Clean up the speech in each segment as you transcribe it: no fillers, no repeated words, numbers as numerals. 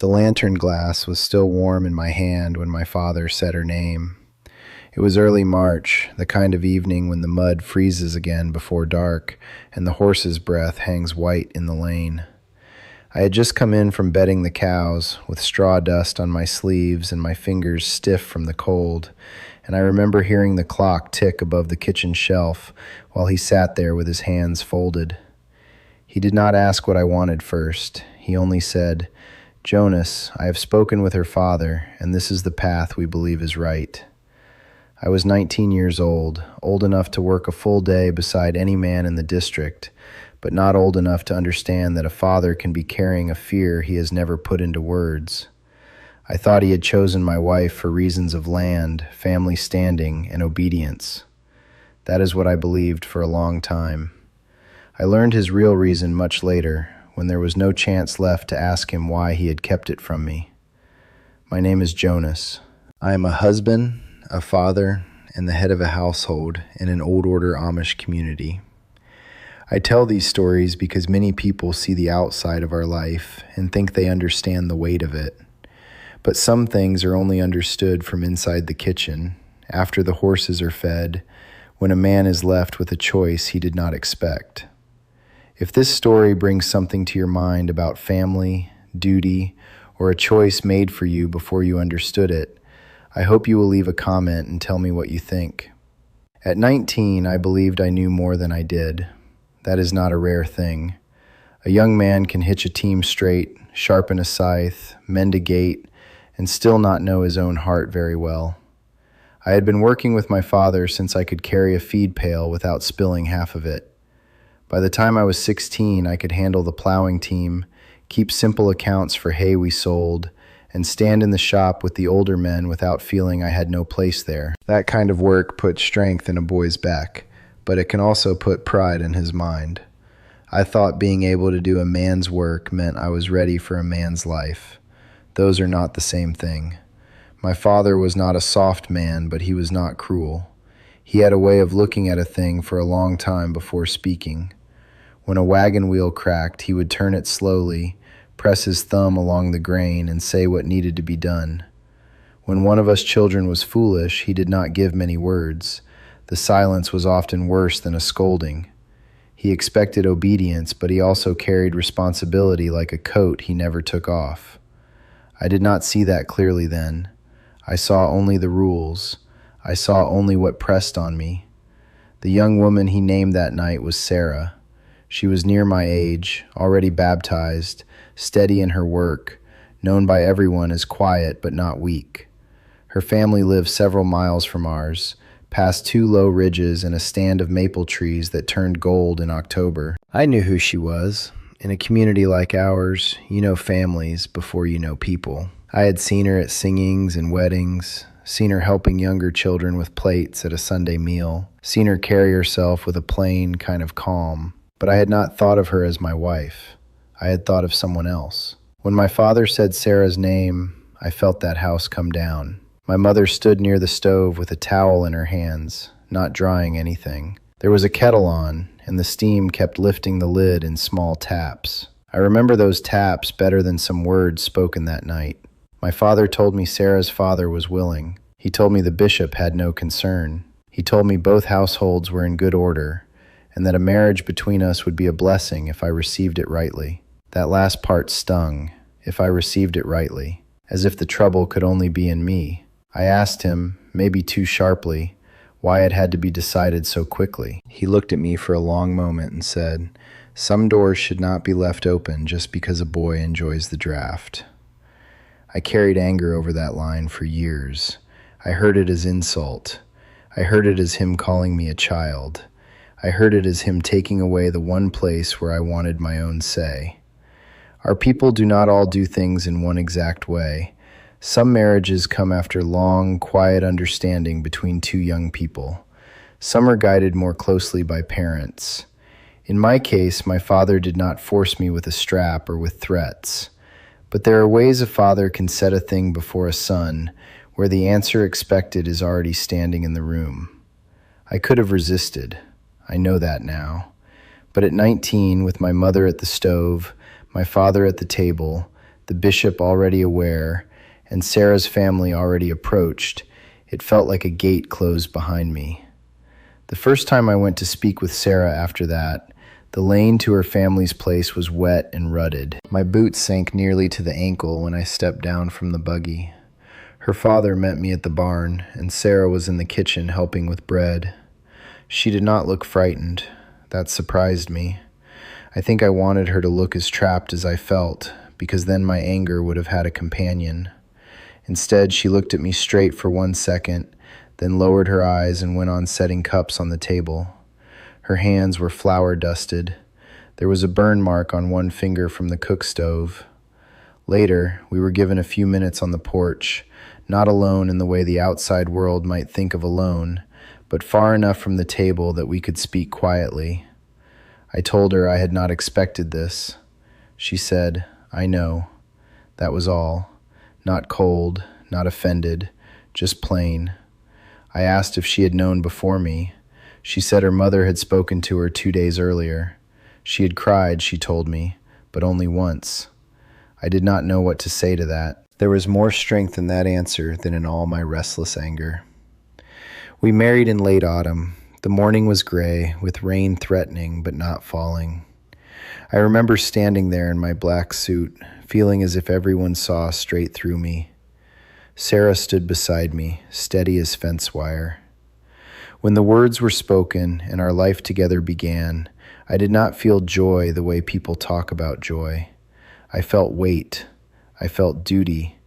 The lantern glass was still warm in my hand when my father said her name. It was early March, the kind of evening when the mud freezes again before dark and the horse's breath hangs white in the lane. I had just come in from bedding the cows, with straw dust on my sleeves and my fingers stiff from the cold, and I remember hearing the clock tick above the kitchen shelf while he sat there with his hands folded. He did not ask what I wanted first. He only said, "Jonas, I have spoken with her father, and this is the path we believe is right." I was 19 years old enough to work a full day beside any man in the district, but not old enough to understand that a father can be carrying a fear he has never put into words. I thought he had chosen my wife for reasons of land, family standing, and obedience. That is what I believed for a long time. I learned his real reason much later, when there was no chance left to ask him why he had kept it from me. My name is Jonas. I am a husband, a father, and the head of a household in an old order Amish community. I tell these stories because many people see the outside of our life and think they understand the weight of it. But some things are only understood from inside the kitchen, after the horses are fed, when a man is left with a choice he did not expect. If this story brings something to your mind about family, duty, or a choice made for you before you understood it, I hope you will leave a comment and tell me what you think. At 19, I believed I knew more than I did. That is not a rare thing. A young man can hitch a team straight, sharpen a scythe, mend a gate, and still not know his own heart very well. I had been working with my father since I could carry a feed pail without spilling half of it. By the time I was 16, I could handle the plowing team, keep simple accounts for hay we sold, and stand in the shop with the older men without feeling I had no place there. That kind of work puts strength in a boy's back, but it can also put pride in his mind. I thought being able to do a man's work meant I was ready for a man's life. Those are not the same thing. My father was not a soft man, but he was not cruel. He had a way of looking at a thing for a long time before speaking. When a wagon wheel cracked, he would turn it slowly, press his thumb along the grain, and say what needed to be done. When one of us children was foolish, he did not give many words. The silence was often worse than a scolding. He expected obedience, but he also carried responsibility like a coat he never took off. I did not see that clearly then. I saw only the rules. I saw only what pressed on me. The young woman he named that night was Sarah. She was near my age, already baptized, steady in her work, known by everyone as quiet but not weak. Her family lived several miles from ours, past 2 low ridges and a stand of maple trees that turned gold in October. I knew who she was. In a community like ours, you know families before you know people. I had seen her at singings and weddings, seen her helping younger children with plates at a Sunday meal, seen her carry herself with a plain kind of calm. But I had not thought of her as my wife. I had thought of someone else. When my father said Sarah's name, I felt that house come down. My mother stood near the stove with a towel in her hands, not drying anything. There was a kettle on, and the steam kept lifting the lid in small taps. I remember those taps better than some words spoken that night. My father told me Sarah's father was willing. He told me the bishop had no concern. He told me both households were in good order, and that a marriage between us would be a blessing if I received it rightly. That last part stung, if I received it rightly, as if the trouble could only be in me. I asked him, maybe too sharply, why it had to be decided so quickly. He looked at me for a long moment and said, "Some doors should not be left open just because a boy enjoys the draft." I carried anger over that line for years. I heard it as insult. I heard it as him calling me a child. I heard it as him taking away the one place where I wanted my own say. Our people do not all do things in one exact way. Some marriages come after long, quiet understanding between 2 young people. Some are guided more closely by parents. In my case, my father did not force me with a strap or with threats. But there are ways a father can set a thing before a son where the answer expected is already standing in the room. I could have resisted. I know that now. But at 19, with my mother at the stove, my father at the table, the bishop already aware, and Sarah's family already approached, it felt like a gate closed behind me. The first time I went to speak with Sarah after that, the lane to her family's place was wet and rutted. My boots sank nearly to the ankle when I stepped down from the buggy. Her father met me at the barn, and Sarah was in the kitchen helping with bread. She did not look frightened. That surprised me. I think I wanted her to look as trapped as I felt, because then my anger would have had a companion. Instead, she looked at me straight for 1 second, then lowered her eyes and went on setting cups on the table. Her hands were flour-dusted. There was a burn mark on one finger from the cook stove. Later, we were given a few minutes on the porch, not alone in the way the outside world might think of alone, but far enough from the table that we could speak quietly. I told her I had not expected this. She said, "I know." That was all. Not cold, not offended, just plain. I asked if she had known before me. She said her mother had spoken to her 2 days earlier. She had cried, she told me, but only once. I did not know what to say to that. There was more strength in that answer than in all my restless anger. We married in late autumn. The morning was gray, with rain threatening but not falling. I remember standing there in my black suit, feeling as if everyone saw straight through me. Sarah stood beside me, steady as fence wire. When the words were spoken and our life together began, I did not feel joy the way people talk about joy. I felt weight. I felt duty.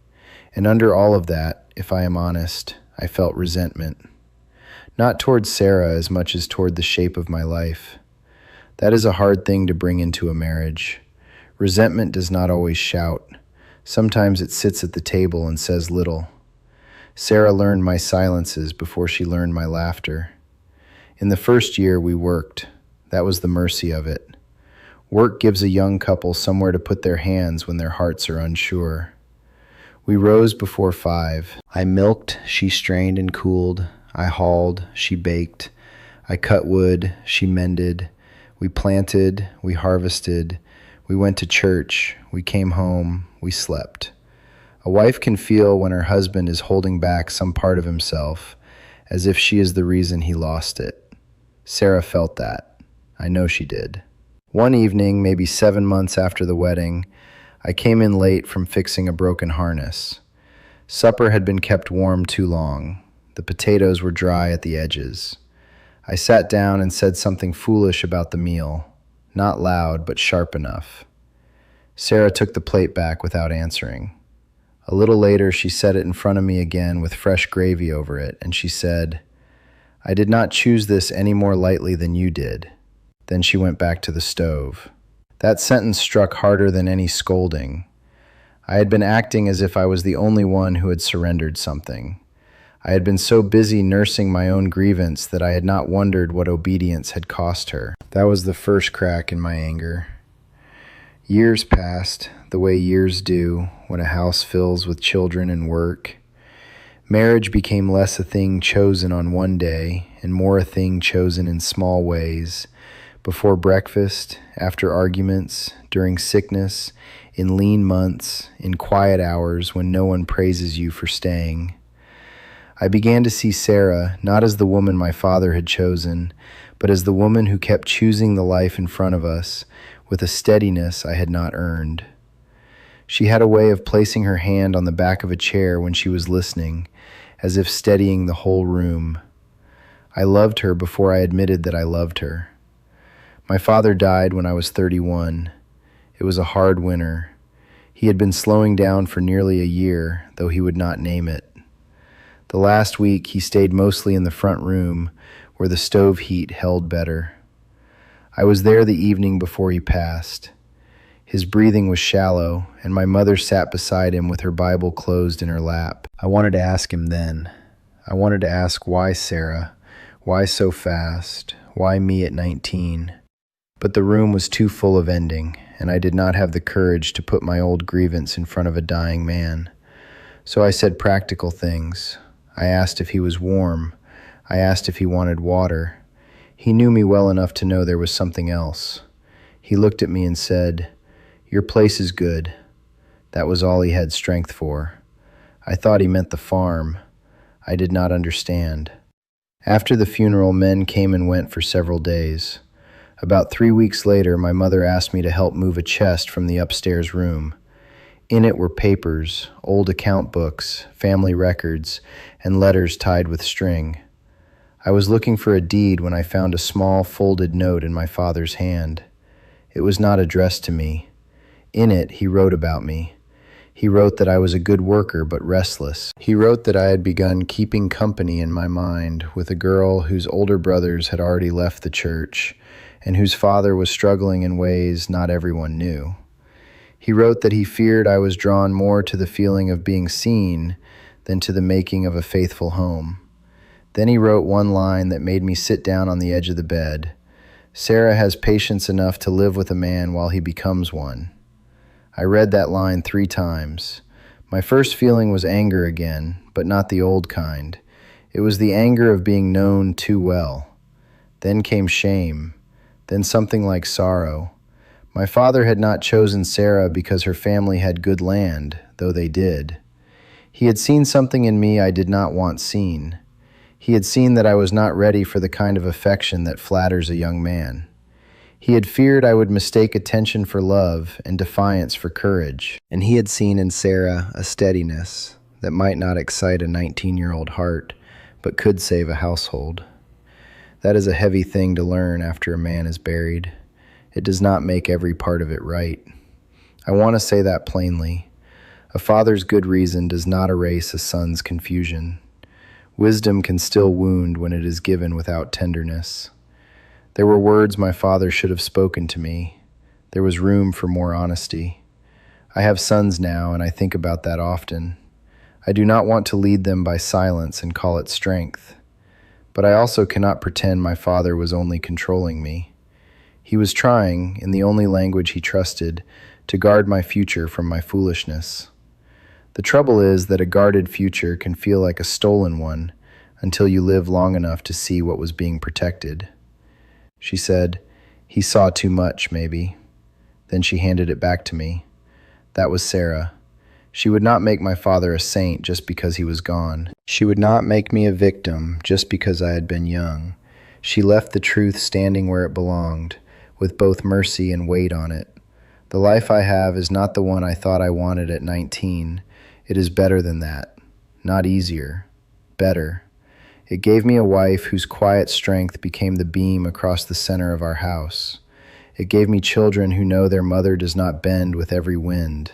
And under all of that, if I am honest, I felt resentment. Not toward Sarah as much as toward the shape of my life. That is a hard thing to bring into a marriage. Resentment does not always shout. Sometimes it sits at the table and says little. Sarah learned my silences before she learned my laughter. In the first year, we worked. That was the mercy of it. Work gives a young couple somewhere to put their hands when their hearts are unsure. We rose before 5. I milked, she strained and cooled. I hauled, she baked. I cut wood, she mended. We planted, we harvested. We went to church, we came home, we slept. A wife can feel when her husband is holding back some part of himself, as if she is the reason he lost it. Sarah felt that. I know she did. One evening, maybe 7 months after the wedding, I came in late from fixing a broken harness. Supper had been kept warm too long. The potatoes were dry at the edges. I sat down and said something foolish about the meal, not loud, but sharp enough. Sarah took the plate back without answering. A little later, she set it in front of me again with fresh gravy over it, and she said, "I did not choose this any more lightly than you did." Then she went back to the stove. That sentence struck harder than any scolding. I had been acting as if I was the only one who had surrendered something. I had been so busy nursing my own grievance that I had not wondered what obedience had cost her. That was the first crack in my anger. Years passed, the way years do, when a house fills with children and work. Marriage became less a thing chosen on one day and more a thing chosen in small ways, before breakfast, after arguments, during sickness, in lean months, in quiet hours when no one praises you for staying. I began to see Sarah not as the woman my father had chosen, but as the woman who kept choosing the life in front of us with a steadiness I had not earned. She had a way of placing her hand on the back of a chair when she was listening, as if steadying the whole room. I loved her before I admitted that I loved her. My father died when I was 31. It was a hard winter. He had been slowing down for nearly a year, though he would not name it. The last week, he stayed mostly in the front room, where the stove heat held better. I was there the evening before he passed. His breathing was shallow, and my mother sat beside him with her Bible closed in her lap. I wanted to ask him then. I wanted to ask why Sarah, why so fast, why me at 19. But the room was too full of ending, and I did not have the courage to put my old grievance in front of a dying man. So I said practical things. I asked if he was warm. I asked if he wanted water. He knew me well enough to know there was something else. He looked at me and said, "Your place is good." That was all he had strength for. I thought he meant the farm. I did not understand. After the funeral, men came and went for several days. About 3 weeks later, my mother asked me to help move a chest from the upstairs room. In it were papers, old account books, family records, and letters tied with string. I was looking for a deed when I found a small, folded note in my father's hand. It was not addressed to me. In it, he wrote about me. He wrote that I was a good worker but restless. He wrote that I had begun keeping company in my mind with a girl whose older brothers had already left the church and whose father was struggling in ways not everyone knew. He wrote that he feared I was drawn more to the feeling of being seen than to the making of a faithful home. Then he wrote one line that made me sit down on the edge of the bed. Sarah has patience enough to live with a man while he becomes one. I read that line 3 times. My first feeling was anger again, but not the old kind. It was the anger of being known too well. Then came shame, then something like sorrow. My father had not chosen Sarah because her family had good land, though they did. He had seen something in me I did not want seen. He had seen that I was not ready for the kind of affection that flatters a young man. He had feared I would mistake attention for love and defiance for courage, and he had seen in Sarah a steadiness that might not excite a 19-year-old heart, but could save a household. That is a heavy thing to learn after a man is buried. It does not make every part of it right. I want to say that plainly. A father's good reason does not erase a son's confusion. Wisdom can still wound when it is given without tenderness. There were words my father should have spoken to me. There was room for more honesty. I have sons now, and I think about that often. I do not want to lead them by silence and call it strength. But I also cannot pretend my father was only controlling me. He was trying, in the only language he trusted, to guard my future from my foolishness. The trouble is that a guarded future can feel like a stolen one until you live long enough to see what was being protected. She said, "He saw too much, maybe." Then she handed it back to me. That was Sarah. She would not make my father a saint just because he was gone. She would not make me a victim just because I had been young. She left the truth standing where it belonged, with both mercy and weight on it. The life I have is not the one I thought I wanted at 19. It is better than that. Not easier. Better. It gave me a wife whose quiet strength became the beam across the center of our house. It gave me children who know their mother does not bend with every wind.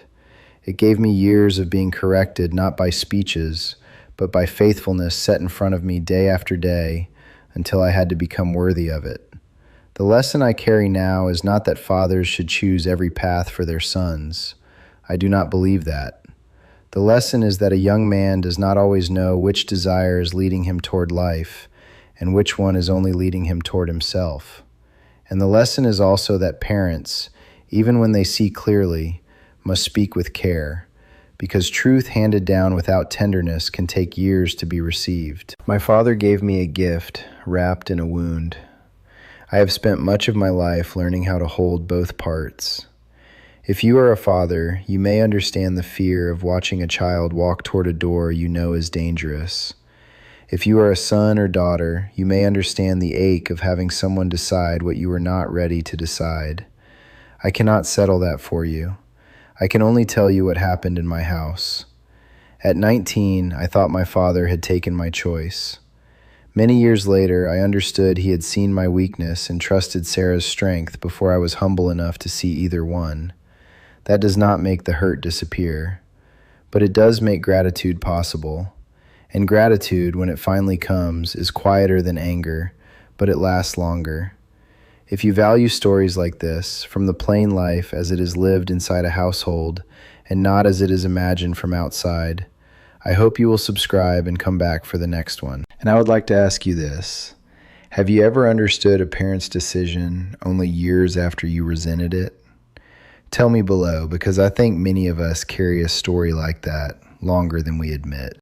It gave me years of being corrected not by speeches, but by faithfulness set in front of me day after day until I had to become worthy of it. The lesson I carry now is not that fathers should choose every path for their sons. I do not believe that. The lesson is that a young man does not always know which desire is leading him toward life and which one is only leading him toward himself. And the lesson is also that parents, even when they see clearly, must speak with care, because truth handed down without tenderness can take years to be received. My father gave me a gift wrapped in a wound. I have spent much of my life learning how to hold both parts. If you are a father, you may understand the fear of watching a child walk toward a door you know is dangerous. If you are a son or daughter, you may understand the ache of having someone decide what you are not ready to decide. I cannot settle that for you. I can only tell you what happened in my house. At 19, I thought my father had taken my choice. Many years later, I understood he had seen my weakness and trusted Sarah's strength before I was humble enough to see either one. That does not make the hurt disappear, but it does make gratitude possible. And gratitude, when it finally comes, is quieter than anger, but it lasts longer. If you value stories like this, from the plain life as it is lived inside a household, and not as it is imagined from outside, I hope you will subscribe and come back for the next one. And I would like to ask you this. Have you ever understood a parent's decision only years after you resented it? Tell me below, because I think many of us carry a story like that longer than we admit.